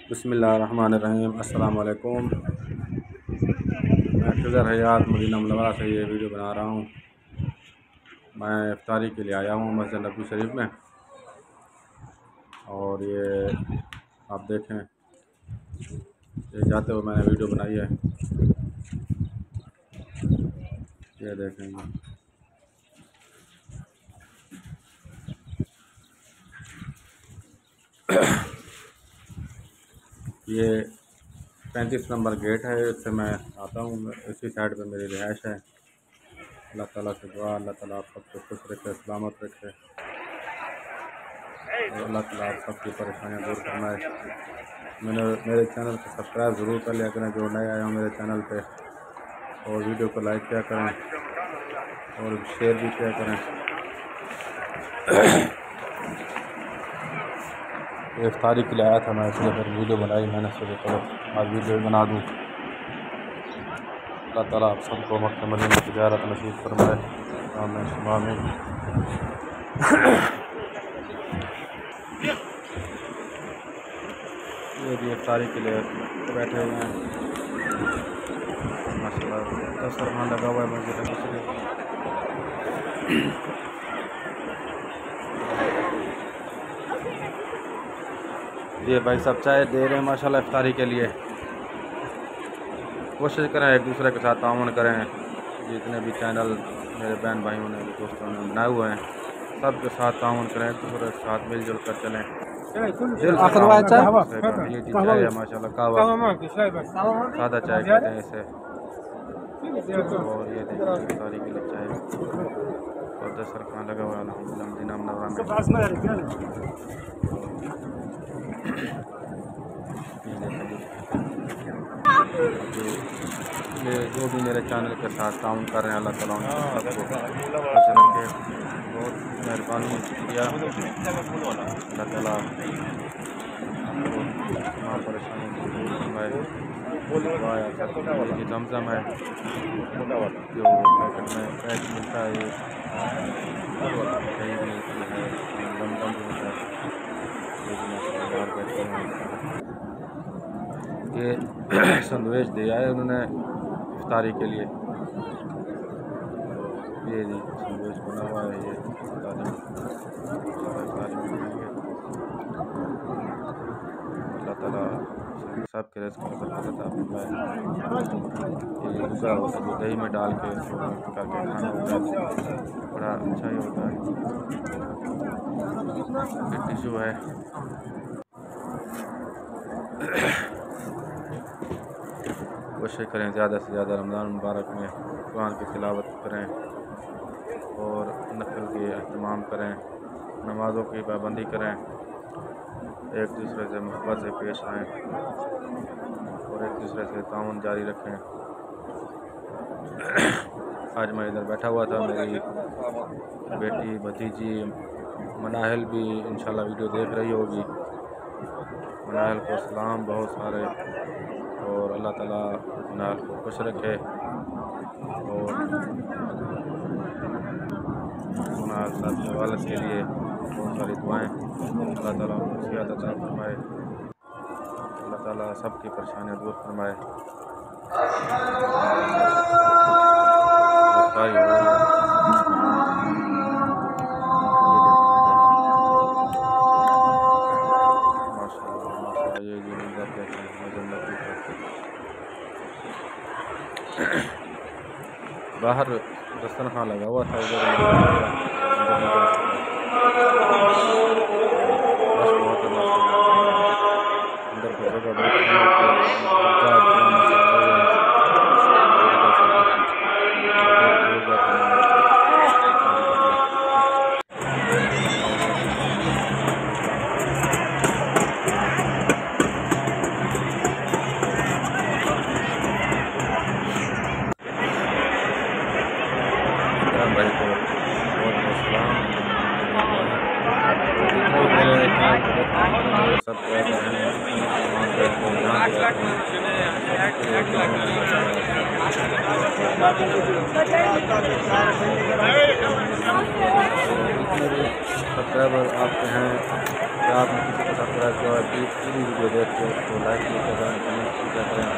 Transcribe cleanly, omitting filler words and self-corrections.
बिस्मिल्लाहिर्रहमानिर्रहीम। अस्सलाम वालेकुम। मैं खिज़र हयात मदीना मुनव्वरा से ये वीडियो बना रहा हूँ। मैं इफ्तारी के लिए आया हूँ मस्जिद नबवी शरीफ में, और ये आप देखें, ये जाते हुए मैंने वीडियो बनाई है। ये देखेंगे, ये 35 नंबर गेट है, इससे मैं आता हूँ। इसी साइड पे मेरी रिहाइश है। अल्लाह ताला से दुआ, अल्लाह ताला आप सबको खुश रखे, सलामत रखे, और अल्लाह ताला आप सबकी परेशानियाँ दूर फरमाए। मेरे चैनल को सब्सक्राइब ज़रूर कर लिया करें जो नए आए हों मेरे चैनल पे, और वीडियो को लाइक किया करें और शेयर भी किया करें। इफ्तारी के लिए आया था मैं, इसलिए फिर वीडियो बनाई मैंने, सोचा चलो आज वीडियो बना दूँ। अल्लाह ताला आप सबको मक्का मदीना की ज़ियारत नसीब फरमाए। आमीन आमीन। ये भी इफ्तारी के लिए बैठे हुए हैं माशाल्लाह। दस्तरखान लगा हुआ है मस्जिद नबवी शरीफ। ये भाई सब चाय दे रहे हैं माशाल्लाह इफ्तारी के लिए। कोशिश करें एक दूसरे के साथ ताउन करें। जितने भी चैनल मेरे बहन भाइयों ने दोस्तों ने बनाए हुए हैं, सब के साथ ताउन करें, एक दूसरे के साथ मिलजुल कर चलें। ये चाय है माशाल्लाह, कहवा सादा चाय कहते हैं इसे। और ये देखिए इफ्तारी के लिए चाय और दस्तरखान लगा हुआ है अल्हम्दुलिल्लाह मदीना मुनव्वरा में। ये जो भी मेरे चैनल के साथ काम कर रहे हैं, अल्लाह ताला उनको सबको खुश रखे। बहुत मेहरबानी किया, अल्लाह ताला आपको तमाम परेशानी को दूर फरमाए। ये जमजम है जो पैकेट में पैक मिलता है, ये कहीं भी मिलती है, जमजम भी होता है। ये संदेश दिया है उन्होंने इफ्तारी के लिए। ये जी संदेश बना हुआ है, ये इफ्तारी बनाएंगे। अल्लाह ताला सब के रिज़्क़ में बरकत अता फरमाए। ये गुज़ा होता है जो दही में डाल के करके खाना होता है, बड़ा अच्छा ही होता है। ये टिशू है। कोशिश करें ज़्यादा से ज़्यादा रमज़ान मुबारक में कुरान की तिलावत करें और नफल की अहतमाम करें, नमाज़ों की पाबंदी करें, एक दूसरे से मोहब्बत से पेश आएँ और एक दूसरे से ताउन जारी रखें। आज मैं इधर बैठा हुआ था, मेरी बेटी भतीजी मनाहिल भी इंशाल्लाह वीडियो देख रही होगी। मनाहिल को सलाम बहुत सारे, और अल्लाह ताला मनाहिल को खुश रखे और मनाहिल साहब के वालिद के लिए बहुत सारी दुआएं। अल्लाह ताला उनको सेहत अता फरमाए, अल्लाह ताला सबकी परेशानियाँ दूर फरमाए। ये जी मंजर कहते हैं मस्जिद नबवी का। बाहर दस्तरखान लगा हुआ था, उधर अंदर की जगह बहुत भाई को बहुत बहुत सलाम। सब सब्सक्राइबर आपके हैं अगर आपने किसी को सब्सक्राइब किया है प्लीज़ पूरी वीडियो देख के उसको लाइक भी करें, कमेंट भी करें।